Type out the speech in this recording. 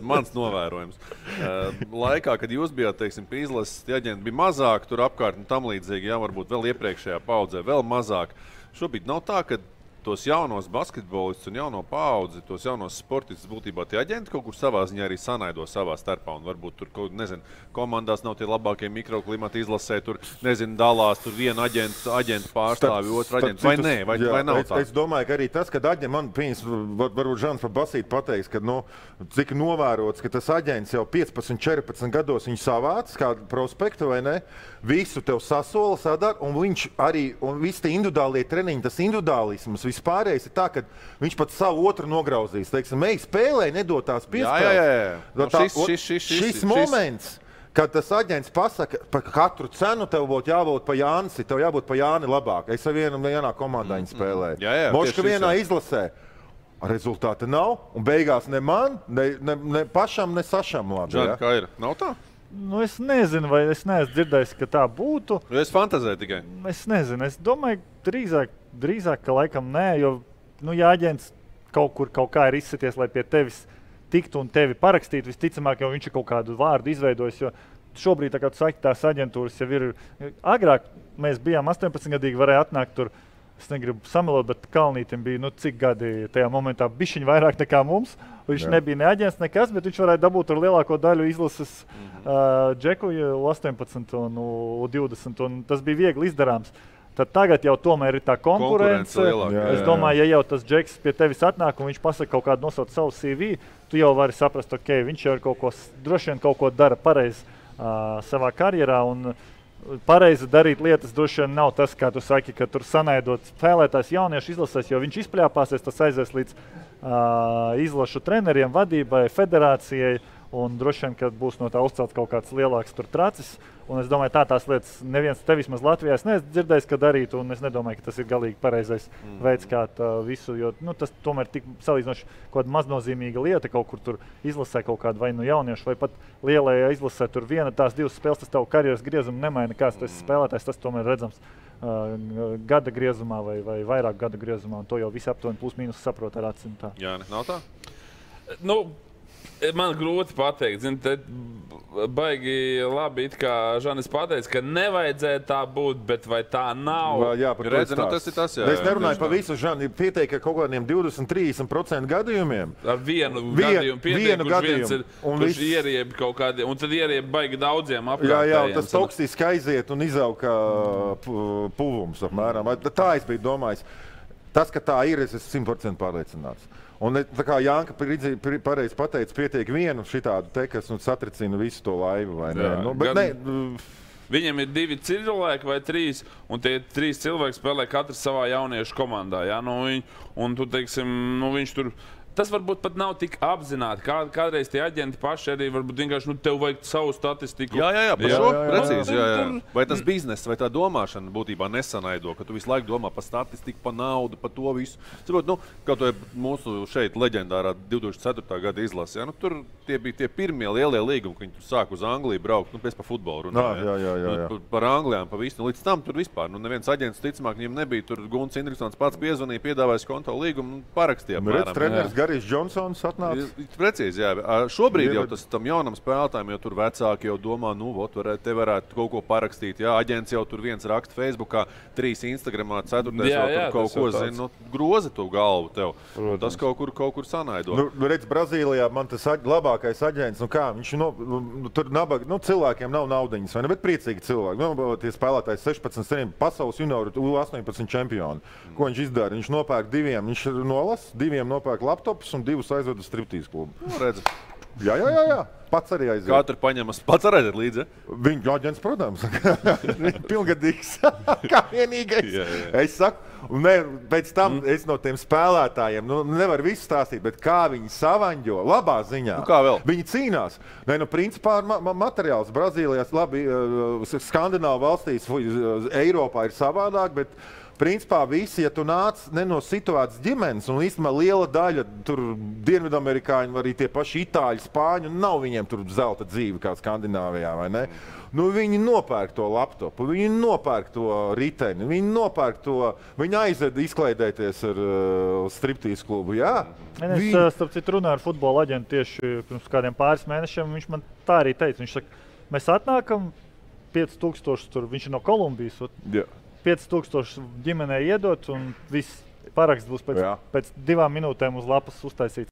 mans novērojums. Laikā, kad jūs bijāt, teiksim, pie izlases, tie aģenti bija mazāk, tur apkārt un tam līdzīgi, jā, varbūt vēl iepriekšējā paudzē, vēl mazāk. Šobrīd nav tā, ka tos jaunos basketbolistus un jauno paudzi, tos jaunos sportistus būtībā tie aģenti kaut kur savā ziņā arī sanaido savā starpā. Un varbūt tur, nezinu, komandās nav tie labākie mikroklimati izlasē, tur, nezinu, dalās tur vienu aģentu pārstāvi, otru aģentu. Vai nē, vai nav tā? Es domāju, ka arī tas, kad aģents, man pieņems, varbūt Žans par Basīti pateiks, ka, cik novērots, ka tas aģents jau 15, 14 gados viņu savāc, kādu prospektu vai ne, visu tev sasola, sadara, un viņš arī, un visi tie individuālie treniņi, tas individuālisms, vispārējais ir tā, ka viņš pat savu otru nograuzīs. Teiksim, ej spēlē, nedod tās piespēles. Šis moments, kad tas aģents pasaka, par katru cenu tev būtu jābūt pa Jānsi, tev jābūt pa Jāni labāk. Es ar vienā komandā viņi spēlēju. Moška vienā izlasē. Rezultāta nav, un beigās ne man, ne pašam, ne Sašam labi. Žan, kā ir? Nav tā? Es nezinu, vai es neesmu dzirdējis, ka tā būtu. Es fantazēju tikai. Es nezinu. Es domāju, drīzāk, ka laikam nē, jo, ja aģents kaut kā ir izsities, lai pie tevis tiktu un tevi parakstītu, visticamāk, jau viņš ir kaut kādu vārdu izveidojis, jo šobrīd, tā kā tu saki, tās aģentūras jau ir. Agrāk mēs bijām 18-gadīgi, varēja atnākt tur, es negribu samelot, bet Kalnītim bija, cik gadi tajā momentā bišķiņ vairāk nekā mums. Viņš nebija ne aģents, nekas, bet viņš varēja dabūt ar lielāko daļu izlases džeku, 18 un 20, un tas bija viegli izdarāms. Tad tagad jau tomēr ir tā konkurence. Es domāju, ja jau tas džeks pie tevis atnāk un viņš pasaka kaut kādu nosaukt savu CV, tu jau vari saprast, ok, viņš jau ir droši vien kaut ko dara pareizi savā karjerā, un pareizi darīt lietas droši vien nav tas, kā tu saki, ka tur sanaidot spēlētājs jauniešu izlasēs, jo viņš izpļāpāsies, tas aizies līdz izlašu treneriem, vadībai, federācijai, un droši vien, ka būs no tā uzcelts kaut kāds lielāks tur tracis. Un es domāju, tās lietas neviens te vismaz Latvijā neesmu dzirdējis, ka darītu, un es nedomāju, ka tas ir galīgi pareizais veids, kā visu, jo tas tomēr tik salīdzinoši kaut kāda maznozīmīga lieta, kaut kur tur izlasē kaut kādu vai jauniešu, vai pat lielajā izlasē tur viena, tās divas spēles, tas tavu karjeras griezumu nemaina, kāds tas spēlētājs, tas tomēr redzams gada griezumā vai vairāk gada griezumā, un to jau visi aptuveni plus mīnus saprot ar acīm tā. Jā, nav tā? Man grūti pateikt, baigi labi, kā Žanis pateica, ka nevajadzēja tā būt, bet vai tā nav? Jā, tas ir tas, jā. Es nerunāju par visu, Žani, pieteikt, ka kaut kādiem 20-30% gadījumiem. Ar vienu gadījumu pieteikt, kurš viens ir, kurš ierieb kaut kādiem, un tad ierieb baigi daudziem apkārtējiem. Jā, tas toksiski aiziet un izaug kā puvums, apmēram. Tā es biju domājis. Tas, ka tā ir, es esmu 100% pārliecināts. Un tā kā Jānka pareizi pateica, pietiek vienu šitādu te, kas satricina visu to laivu, vai ne? Viņiem ir 2 cilvēki vai 3, un tie 3 cilvēki spēlē katrs savā jauniešu komandā. Ja? Un tu, teiksim, viņš tur... Tas varbūt pat nav tik apzināti. Kādreiz tie aģenti paši arī varbūt vienkārši, tev vajag savu statistiku. Jā, par šo precīzi, jā. Vai tas bizness, vai tā domāšana būtībā nesanaido, ka tu visu laiku domā par statistiku, par naudu, par to visu. Saprot, kā to mūsu šeit leģendārā 2004. gada izlase, tur tie bija tie pirmie lielie līgumi, kad viņi sāk uz Angliju braukt, pēc par futbolu runājot. Jā. Par Anglijām, par visu. Līdz tam tur vispār, neviens aģents ticamāk viņiem nebija. Tur Gunts Indriksons pats piezvanīja, piedāvājis konto līgumu, parakstīja. Garijs Džonsons atnāca. Precīzi, jā. Šobrīd jau tas tam jaunam spēlētājiem, jo tur vecāki jau domā, te varētu kaut ko parakstīt. Jā, aģents jau tur viens raksta Facebookā, 3 Instagramā, 4. jau tur kaut ko zina. Grozi to galvu tev. Tas kaut kur sanaido. Redz, Brazīlijā man tas labākais aģents, viņš tur nabaga, cilvēkiem nav naudiņas, vai ne, bet priecīgi cilvēki. Tie spēlētājs 16 pasaules junioru U18 čempioni. Ko viņš izdara? Viņš nopērk 2, viņš nolas, 2 nopērk laptops un 2 aizved uz striptīz klubu. Redz. Jā. Pats arī aiziet. Kā tur paņemas? Pats arī aiziet līdzi? Viņa aģents, protams. Pilngadīgs. Kā vienīgais. Jā. Es saku, pēc tam es no tiem spēlētājiem, nevaru visu stāstīt, bet kā viņi savaņģo, labā ziņā. Kā vēl? Viņi cīnās. Principā materiāls Brazīlijās, labi, Skandināvu valstīs, Eiropā ir savādāk, bet principā visi, ja tu nāc ne no situācijas ģimenes, un īstenībā liela daļa tur dienvidamerikāņi, arī tie paši itāļi, spāņi, un nav viņiem tur zelta dzīve kā Skandināvijā, vai ne? Nu, viņi nopērk to laptopu, viņi nopērk to riteni, viņi nopērk to, viņi aizved izklaidēties ar striptīz klubu, jā. Es, starp citu, runāju ar futbola aģentu tieši pirms kādiem pāris mēnešiem, viņš man tā arī teica, viņš saka, mēs atnākam 5000, tur viņš ir no Kolumbijas, 5000 ģimenei iedot, un viss paraksts būs pēc 2 minūtēm uz lapas uztaisīts.